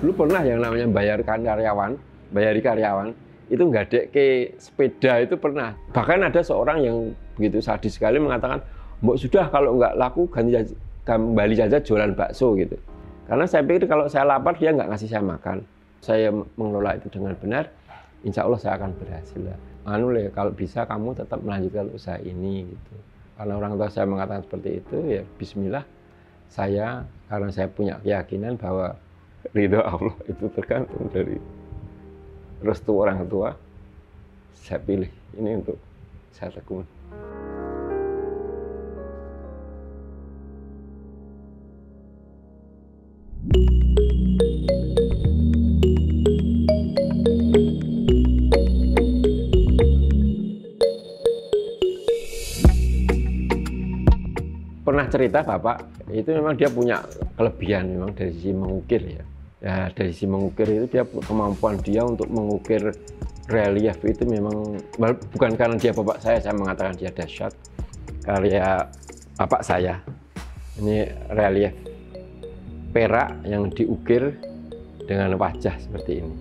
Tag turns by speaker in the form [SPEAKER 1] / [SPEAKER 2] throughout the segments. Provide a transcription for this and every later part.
[SPEAKER 1] Dulu pernah yang namanya bayari karyawan, itu nggak dek ke sepeda itu pernah. Bahkan ada seorang yang begitu sadis sekali mengatakan, "Mbok sudah kalau nggak laku kembali saja jualan bakso," gitu. Karena saya pikir kalau saya lapar dia nggak ngasih saya makan. Saya mengelola itu dengan benar, insya Allah saya akan berhasil. Kalau bisa kamu tetap melanjutkan usaha ini gitu. Karena orang tua saya mengatakan seperti itu, ya bismillah. Karena saya punya keyakinan bahwa ridho Allah itu tergantung dari restu orang tua, saya pilih ini untuk saya tekuni. Pernah cerita Bapak, itu memang dia punya kelebihan memang dari sisi mengukir ya. Ya dari sisi mengukir itu kemampuan dia untuk mengukir relief itu memang, bukan karena dia bapak saya mengatakan dia dahsyat. Karya bapak saya, ini relief perak yang diukir dengan wajah seperti ini.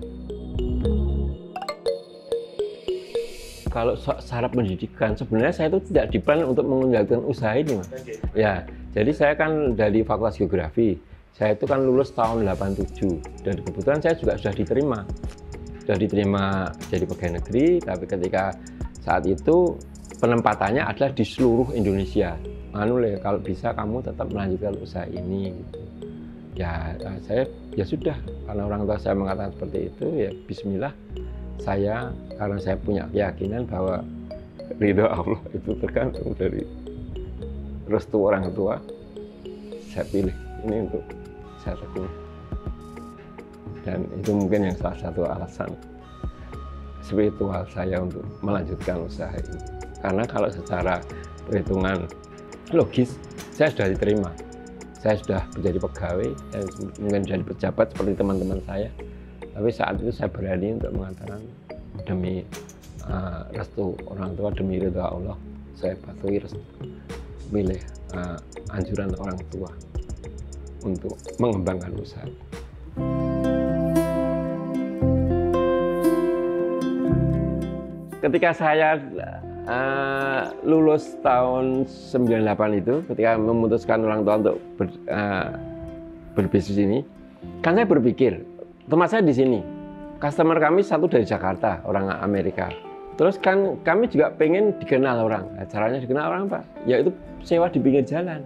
[SPEAKER 1] Kalau syarat pendidikan, sebenarnya saya itu tidak diplan untuk menjalankan usaha ini, Mas. Ya, jadi saya kan dari Fakultas Geografi. Saya itu kan lulus tahun 87 dan kebetulan saya juga sudah diterima jadi pegawai negeri, tapi ketika saat itu penempatannya adalah di seluruh Indonesia. Kalau bisa kamu tetap melanjutkan usaha ini gitu. Ya sudah, karena orang tua saya mengatakan seperti itu, ya bismillah. Karena saya punya keyakinan bahwa ridho Allah itu tergantung dari restu orang tua, saya pilih ini untuk saya tekuni. Dan itu mungkin yang salah satu alasan spiritual saya untuk melanjutkan usaha ini. Karena kalau secara perhitungan logis, saya sudah diterima. Saya sudah menjadi pegawai, saya mungkin jadi pejabat seperti teman-teman saya. Tapi saat itu saya berani untuk mengatakan demi restu orang tua, demi ridha Allah, saya patuhi milih anjuran orang tua untuk mengembangkan usaha. Ketika saya lulus tahun 98 itu, ketika memutuskan orang tua untuk berbisnis ini, kan saya berpikir, tempat saya di sini, customer kami satu dari Jakarta, orang Amerika. Terus kan kami juga pengen dikenal orang. Nah, caranya dikenal orang apa? Yaitu sewa di pinggir jalan.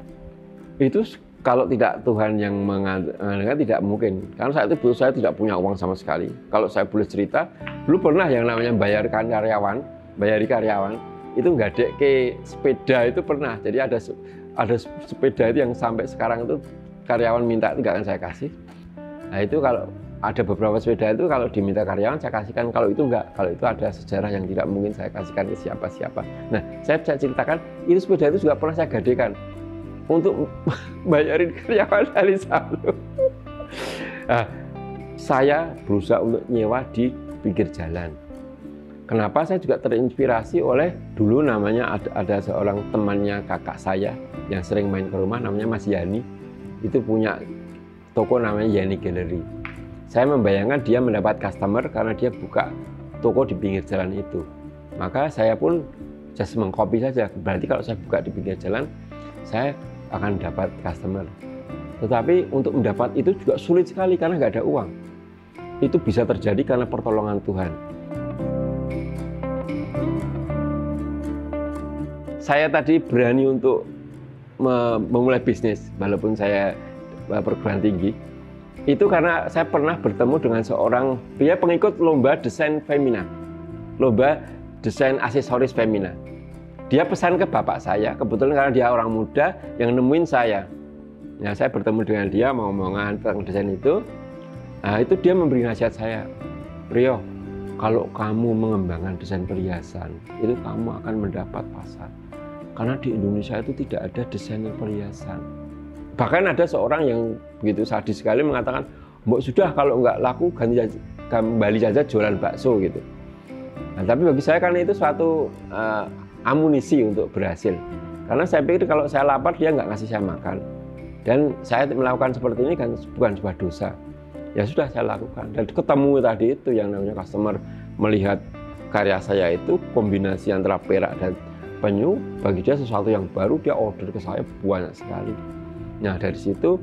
[SPEAKER 1] Itu kalau tidak Tuhan yang mengadakan tidak mungkin. Karena saat itu saya tidak punya uang sama sekali. Kalau saya boleh cerita, dulu pernah yang namanya bayari karyawan, itu nggak dek ke sepeda itu pernah. Jadi ada sepeda itu yang sampai sekarang itu karyawan minta itu nggak akan saya kasih. Nah itu kalau ada beberapa sepeda itu kalau diminta karyawan saya kasihkan, kalau itu enggak, kalau itu ada sejarah yang tidak mungkin saya kasihkan ke siapa-siapa. Nah saya bisa ceritakan, itu sepeda itu juga pernah saya gadekan untuk bayarin karyawan dari Salo. Nah, saya berusaha untuk nyewa di pinggir jalan. Kenapa? Saya juga terinspirasi oleh dulu namanya ada seorang temannya kakak saya yang sering main ke rumah, namanya Mas Yani. Itu punya toko namanya Yani Gallery. Saya membayangkan dia mendapat customer karena dia buka toko di pinggir jalan itu. Maka saya pun just mengcopy saja. Berarti kalau saya buka di pinggir jalan, saya akan dapat customer. Tetapi untuk mendapat itu juga sulit sekali karena nggak ada uang. Itu bisa terjadi karena pertolongan Tuhan. Saya tadi berani untuk memulai bisnis, walaupun saya perguruan tinggi. Itu karena saya pernah bertemu dengan seorang, dia pengikut lomba desain femina, lomba desain aksesoris femina. Dia pesan ke bapak saya, kebetulan karena dia orang muda yang nemuin saya. Ya, saya bertemu dengan dia, mau ngomongan tentang desain itu. Nah, itu dia memberi nasihat saya, Rio, kalau kamu mengembangkan desain perhiasan, itu kamu akan mendapat pasar. Karena di Indonesia itu tidak ada desainer perhiasan. Bahkan ada seorang yang begitu sadis sekali mengatakan, Mbok sudah kalau nggak laku kembali saja jualan bakso gitu. Nah, tapi bagi saya karena itu suatu amunisi untuk berhasil. Karena saya pikir kalau saya lapar dia nggak ngasih saya makan. Dan saya melakukan seperti ini kan bukan sebuah dosa. ya sudah saya lakukan. Dan ketemu tadi itu yang namanya customer melihat karya saya itu kombinasi antara perak dan penyu, bagi dia sesuatu yang baru, dia order ke saya banyak sekali. Nah dari situ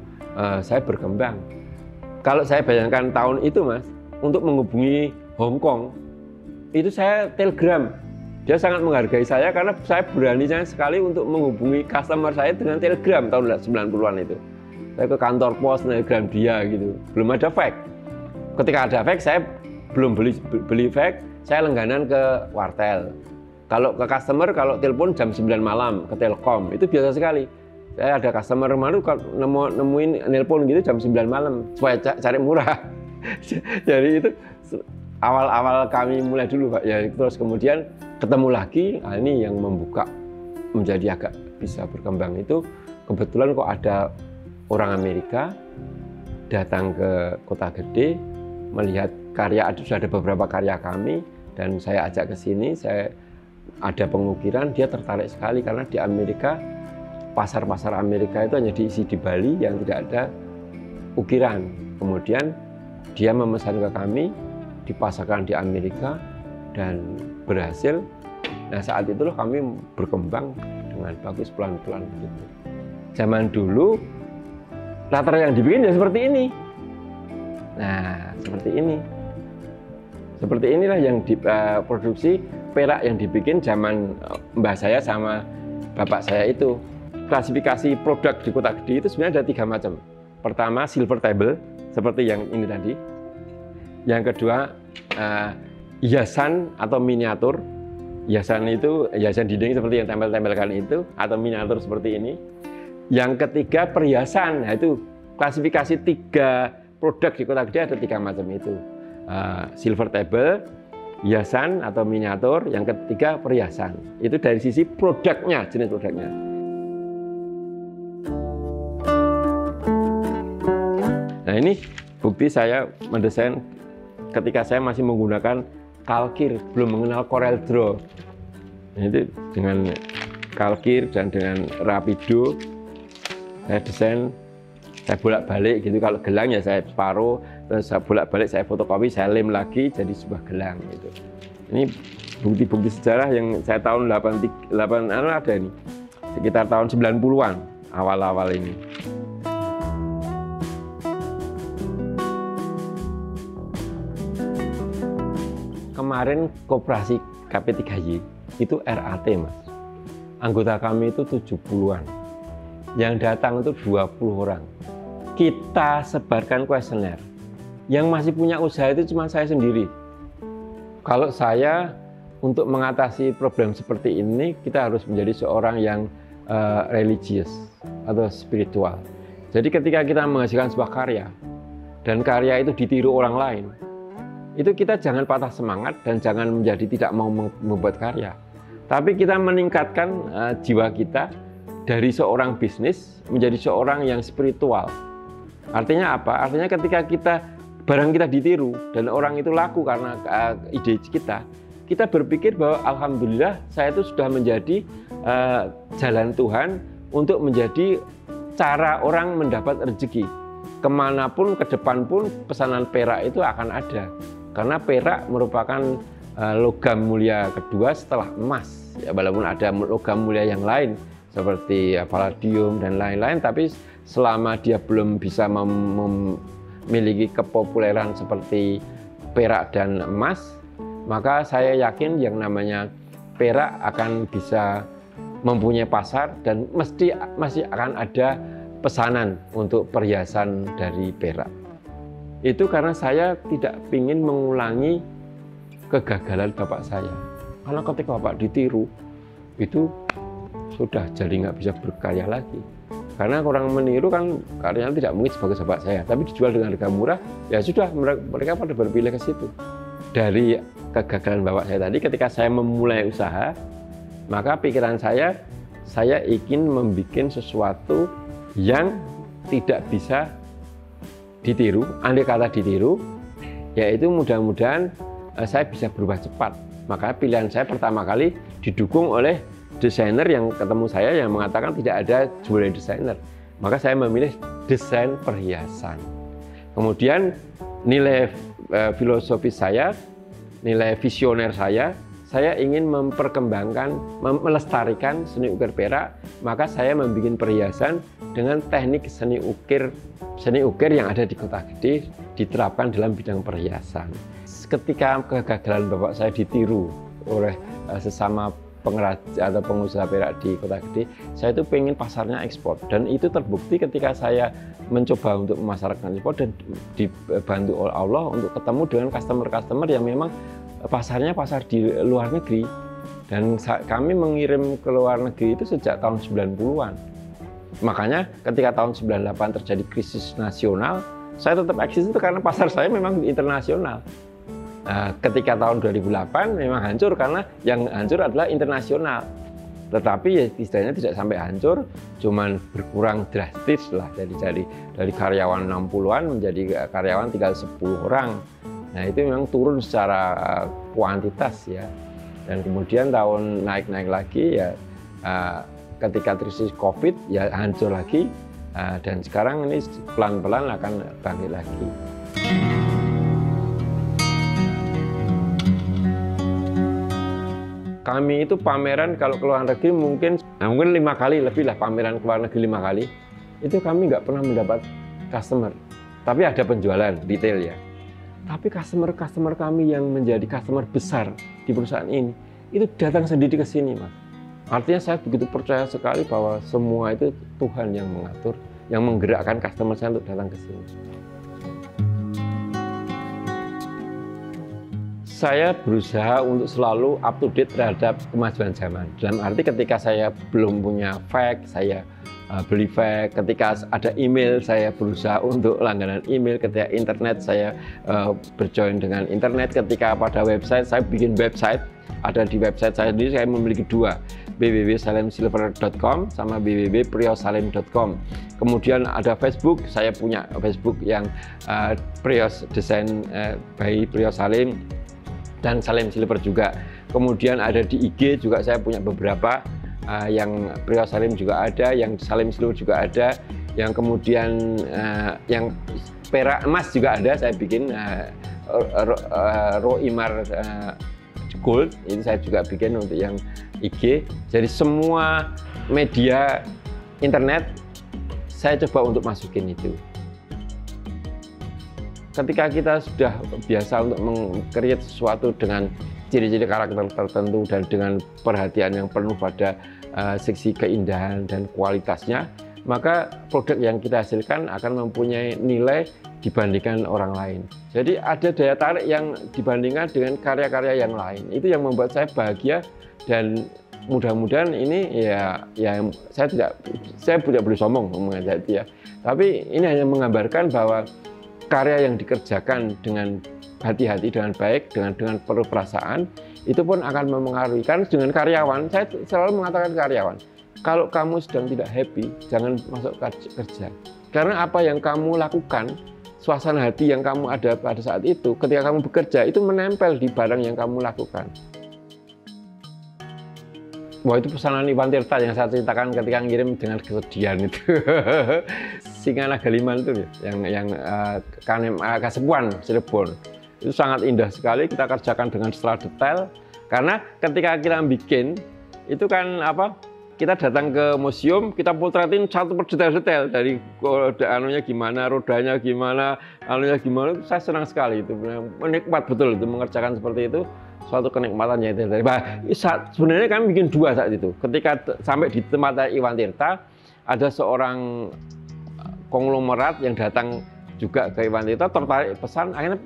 [SPEAKER 1] saya berkembang. Kalau saya bayangkan tahun itu Mas, untuk menghubungi Hong Kong, itu saya telegram. Dia sangat menghargai saya karena saya berani sekali untuk menghubungi customer saya dengan telegram tahun 90-an itu. Saya ke kantor pos, telegram dia gitu. Belum ada fax. Ketika ada fax, saya belum beli fax, saya langganan ke wartel. Kalau ke customer, kalau telepon jam 9 malam ke Telkom, itu biasa sekali. Saya ada customer malu nemuin nelpon gitu jam 9 malam supaya cari murah. Jadi itu awal-awal kami mulai dulu Pak. Ya terus kemudian ketemu lagi, ini yang membuka menjadi agak bisa berkembang itu kebetulan kok ada orang Amerika datang ke Kota Gede melihat karya, sudah ada beberapa karya kami dan saya ajak ke sini, saya ada pengukiran, dia tertarik sekali karena di Amerika pasar-pasar Amerika itu hanya diisi di Bali yang tidak ada ukiran. Kemudian dia memesan ke kami, dipasarkan di Amerika dan berhasil. Nah saat itulah kami berkembang dengan bagus pelan-pelan begitu. Zaman dulu latar yang dibikin ya seperti ini. Nah seperti ini. Seperti inilah yang diproduksi perak yang dibikin zaman mbah saya sama bapak saya itu. Klasifikasi produk di Kota Gede itu sebenarnya ada 3 macam. Pertama silver table seperti yang ini tadi. Yang kedua hiasan atau miniatur. Hiasan itu hiasan dinding seperti yang tempel-tempelkan itu atau miniatur seperti ini. Yang ketiga perhiasan. Nah itu klasifikasi 3 produk di Kota Gede ada 3 macam itu. Silver table, hiasan atau miniatur, yang ketiga perhiasan. Itu dari sisi produknya, jenis produknya. Nah ini bukti saya mendesain ketika saya masih menggunakan kalkir, belum mengenal Corel Draw. Nah, itu dengan kalkir dan dengan rapido saya desain, saya bolak-balik gitu. Kalau gelang ya saya separuh, terus saya bolak-balik, saya fotokopi, saya lem lagi jadi sebuah gelang gitu. Ini bukti-bukti sejarah yang saya tahun 88 ada ini, sekitar tahun 90-an awal-awal ini. Kemarin koperasi KP3Y itu RAT Mas. Anggota kami itu 70-an. Yang datang itu 20 orang. Kita sebarkan kuesioner. Yang masih punya usaha itu cuma saya sendiri. Kalau saya untuk mengatasi problem seperti ini, kita harus menjadi seorang yang religius atau spiritual. Jadi ketika kita menghasilkan sebuah karya dan karya itu ditiru orang lain, itu kita jangan patah semangat dan jangan menjadi tidak mau membuat karya. Tapi kita meningkatkan jiwa kita dari seorang bisnis menjadi seorang yang spiritual. Artinya apa? Artinya ketika barang kita ditiru dan orang itu laku karena ide kita berpikir bahwa alhamdulillah saya itu sudah menjadi jalan Tuhan untuk menjadi cara orang mendapat rezeki. Kemanapun ke depan pun pesanan perak itu akan ada. Karena perak merupakan logam mulia kedua setelah emas. Ya, walaupun ada logam mulia yang lain seperti palladium dan lain-lain, tapi selama dia belum bisa memiliki kepopuleran seperti perak dan emas, maka saya yakin yang namanya perak akan bisa mempunyai pasar dan masih akan ada pesanan untuk perhiasan dari perak. Itu karena saya tidak ingin mengulangi kegagalan bapak saya. Karena ketika bapak ditiru, itu sudah jadi nggak bisa berkarya lagi. Karena orang meniru kan karyanya tidak mungkin sebagai bapak saya, tapi dijual dengan harga murah, ya sudah mereka pada berpilih ke situ. Dari kegagalan bapak saya tadi, ketika saya memulai usaha, maka pikiran saya ingin membuat sesuatu yang tidak bisa ditiru, andai kata ditiru, yaitu mudah-mudahan saya bisa berubah cepat. Maka pilihan saya pertama kali didukung oleh desainer yang ketemu saya yang mengatakan tidak ada jewelry designer. Maka saya memilih desain perhiasan. Kemudian nilai filosofis saya, nilai visioner saya ingin memperkembangkan, melestarikan seni ukir perak, maka saya membuat perhiasan dengan teknik seni ukir yang ada di Kota Gede diterapkan dalam bidang perhiasan. Ketika kegagalan bapak saya ditiru oleh sesama pengrajin atau pengusaha perak di Kota Gede, saya itu pengen pasarnya ekspor, dan itu terbukti ketika saya mencoba untuk memasarkan ekspor dan dibantu oleh Allah untuk ketemu dengan customer-customer yang memang pasarnya pasar di luar negeri, dan kami mengirim ke luar negeri itu sejak tahun 90-an. Makanya ketika tahun 98 terjadi krisis nasional, saya tetap eksis itu karena pasar saya memang internasional. Nah, ketika tahun 2008 memang hancur karena yang hancur adalah internasional. Tetapi ya istilahnya tidak sampai hancur, cuman berkurang drastis lah, dari karyawan 60-an menjadi karyawan tinggal 10 orang. Nah, itu memang turun secara kuantitas ya. Dan kemudian tahun naik lagi ya, ketika krisis COVID ya hancur lagi, dan sekarang ini pelan-pelan akan bangkit lagi. Kami itu pameran kalau ke luar negeri mungkin 5 kali lebih lah, pameran ke luar negeri 5 kali. Itu kami nggak pernah mendapat customer, tapi ada penjualan retail ya. Tapi customer kami yang menjadi customer besar di perusahaan ini, itu datang sendiri ke sini, Mas. Artinya saya begitu percaya sekali bahwa semua itu Tuhan yang mengatur, yang menggerakkan customer saya untuk datang ke sini. Saya berusaha untuk selalu up to date terhadap kemajuan zaman. Dalam arti ketika saya belum punya fax, saya beli fax. Ketika ada email, saya berusaha untuk langganan email. Ketika internet, saya berjoin dengan internet. Ketika pada website, saya bikin website. Ada di website saya sendiri, saya memiliki 2, www.salemsilver.com sama www.priosalem.com. Kemudian ada Facebook, saya punya Facebook yang Prios Desain by Prios Salem dan Salem Silver juga. Kemudian ada di IG juga saya punya beberapa, yang Prios Salem juga ada, yang Salem Silver juga ada, yang kemudian yang perak emas juga ada, saya bikin Roimar Gold, itu saya juga bikin untuk yang IG. Jadi semua media internet saya coba untuk masukin itu. Ketika kita sudah biasa untuk meng-create sesuatu dengan ciri-ciri karakter tertentu dan dengan perhatian yang penuh pada sisi keindahan dan kualitasnya, maka produk yang kita hasilkan akan mempunyai nilai dibandingkan orang lain. Jadi ada daya tarik yang dibandingkan dengan karya-karya yang lain. Itu yang membuat saya bahagia, dan mudah-mudahan ini ya saya tidak boleh sombong mengenai itu ya. Tapi ini hanya menggambarkan bahwa karya yang dikerjakan dengan hati-hati, dengan baik, dengan penuh perasaan, itu pun akan memengaruhi. Karena dengan karyawan, saya selalu mengatakan karyawan, kalau kamu sedang tidak happy, jangan masuk kerja. Karena apa yang kamu lakukan, suasana hati yang kamu ada pada saat itu, ketika kamu bekerja, itu menempel di barang yang kamu lakukan. Wah, itu pesanan Iwan Tirta yang saya ceritakan ketika ngirim dengan kesedihan itu. Singa Naga Liman itu yang Kasepuan Cirebon. Itu sangat indah sekali, kita kerjakan dengan secara detail. Karena ketika kita bikin, itu kan kita datang ke museum, kita potretin satu per detail-detail, dari anunya gimana, rodanya gimana, anunya gimana. Saya senang sekali, itu menikmat betul itu mengerjakan seperti itu, suatu kenikmatan yang itu. Sebenarnya kami bikin 2 saat itu. Ketika sampai di tempat Iwan Tirta, ada seorang konglomerat yang datang juga ke Iwan Tirta, tertarik pesan, akhirnya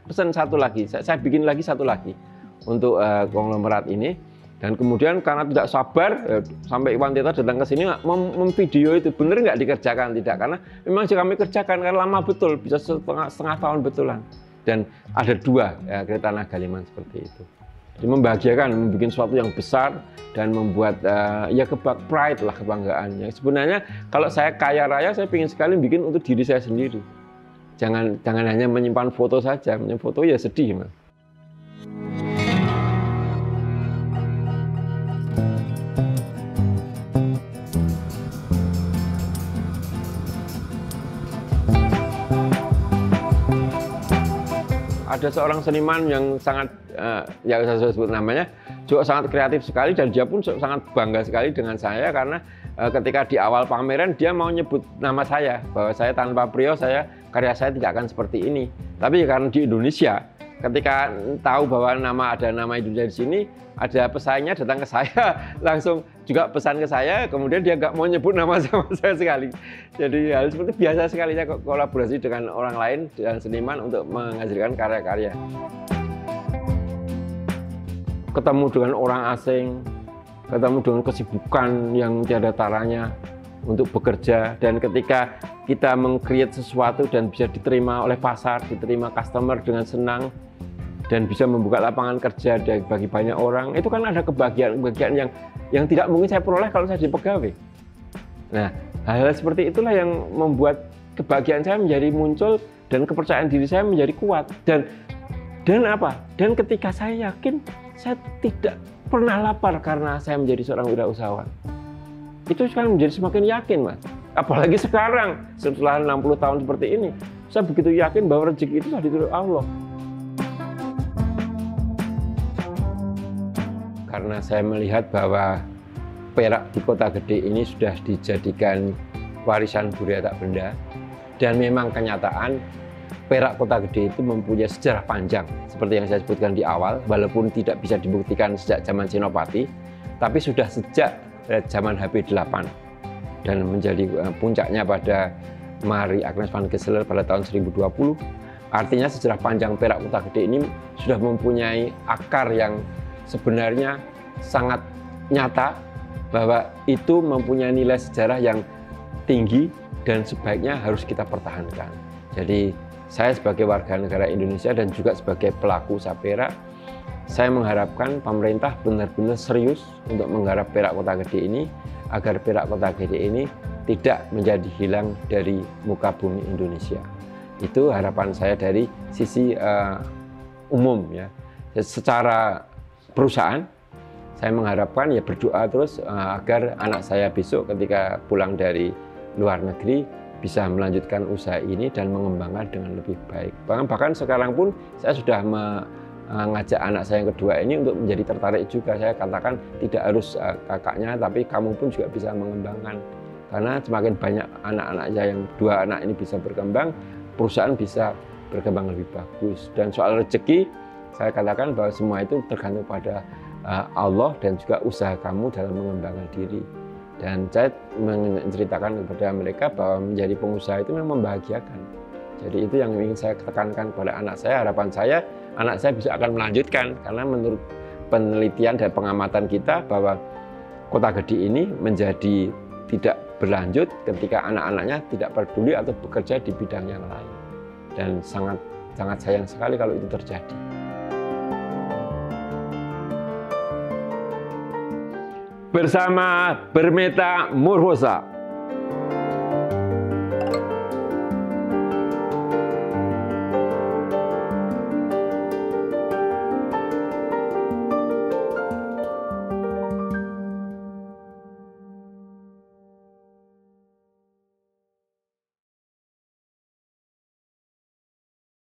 [SPEAKER 1] pesan satu lagi. Saya bikin lagi satu lagi untuk konglomerat ini. Dan kemudian karena tidak sabar, sampai Iwan Tirta datang ke sini memvideo itu, bener nggak dikerjakan? Tidak, karena memang jika kami kerjakan karena lama betul, bisa setengah tahun betulan. Dan ada 2 kereta Naga Liman seperti itu. Jadi membahagiakan, membuat sesuatu yang besar dan membuat pride lah, kebanggaan. Sebenarnya kalau saya kaya raya, saya ingin sekali bikin untuk diri saya sendiri. Jangan hanya menyimpan foto saja, menyimpan foto ya sedih, Mas. ada seorang seniman yang sangat, ya saya sebut namanya, juga sangat kreatif sekali, dan dia pun sangat bangga sekali dengan saya karena ketika di awal pameran dia mau nyebut nama saya, bahwa saya tanpa Priyo, karya saya tidak akan seperti ini. Tapi karena di Indonesia, ketika tahu bahwa ada nama Indonesia di sini, ada pesaingnya datang ke saya, langsung juga pesan ke saya, kemudian dia nggak mau nyebut nama sama saya sekali. Jadi hal seperti biasa sekali saya kolaborasi dengan orang lain dan seniman untuk menghasilkan karya-karya. Ketemu dengan orang asing, ketemu dengan kesibukan yang tiada taranya untuk bekerja, dan ketika kita meng-create sesuatu dan bisa diterima oleh pasar, diterima customer dengan senang, dan bisa membuka lapangan kerja bagi banyak orang, itu kan ada kebahagiaan yang tidak mungkin saya peroleh kalau saya jadi pegawai. Nah, hal-hal seperti itulah yang membuat kebahagiaan saya menjadi muncul dan kepercayaan diri saya menjadi kuat. Dan apa? Dan ketika saya yakin saya tidak pernah lapar karena saya menjadi seorang wirausahawan, itu kan menjadi semakin yakin, Mas. Apalagi sekarang setelah 60 tahun seperti ini, saya begitu yakin bahwa rezeki itu sudah diturunkan Allah. Karena saya melihat bahwa perak di Kota Gede ini sudah dijadikan warisan budaya tak benda, dan memang kenyataan perak Kota Gede itu mempunyai sejarah panjang seperti yang saya sebutkan di awal, walaupun tidak bisa dibuktikan sejak zaman Senopati, tapi sudah sejak zaman HP8 dan menjadi puncaknya pada Marie Agnes van Gesseler pada tahun 1020. Artinya sejarah panjang perak Kota Gede ini sudah mempunyai akar yang sebenarnya sangat nyata, bahwa itu mempunyai nilai sejarah yang tinggi dan sebaiknya harus kita pertahankan. Jadi saya sebagai warga negara Indonesia dan juga sebagai pelaku usaha perak, saya mengharapkan pemerintah benar-benar serius untuk menggarap perak Kota Gede ini, agar perak Kota Gede ini tidak menjadi hilang dari muka bumi Indonesia. Itu harapan saya dari sisi umum, ya. Secara perusahaan, saya mengharapkan, ya, berdoa terus agar anak saya besok ketika pulang dari luar negeri bisa melanjutkan usaha ini dan mengembangkan dengan lebih baik. Bahkan sekarang pun saya sudah mengajak anak saya yang kedua ini untuk menjadi tertarik juga. Saya katakan tidak harus kakaknya, tapi kamu pun juga bisa mengembangkan. Karena semakin banyak anak-anak saya yang dua anak ini bisa berkembang, perusahaan bisa berkembang lebih bagus. Dan soal rezeki, saya katakan bahwa semua itu tergantung pada Allah dan juga usaha kamu dalam mengembangkan diri. Dan saya menceritakan kepada mereka bahwa menjadi pengusaha itu memang membahagiakan. Jadi itu yang ingin saya tekankan kepada anak saya. Harapan saya, anak saya bisa akan melanjutkan, karena menurut penelitian dan pengamatan kita bahwa Kota Gede ini menjadi tidak berlanjut ketika anak-anaknya tidak peduli atau bekerja di bidang yang lain. Dan sangat sayang sekali kalau itu terjadi. Bersama Bermetamorfosa.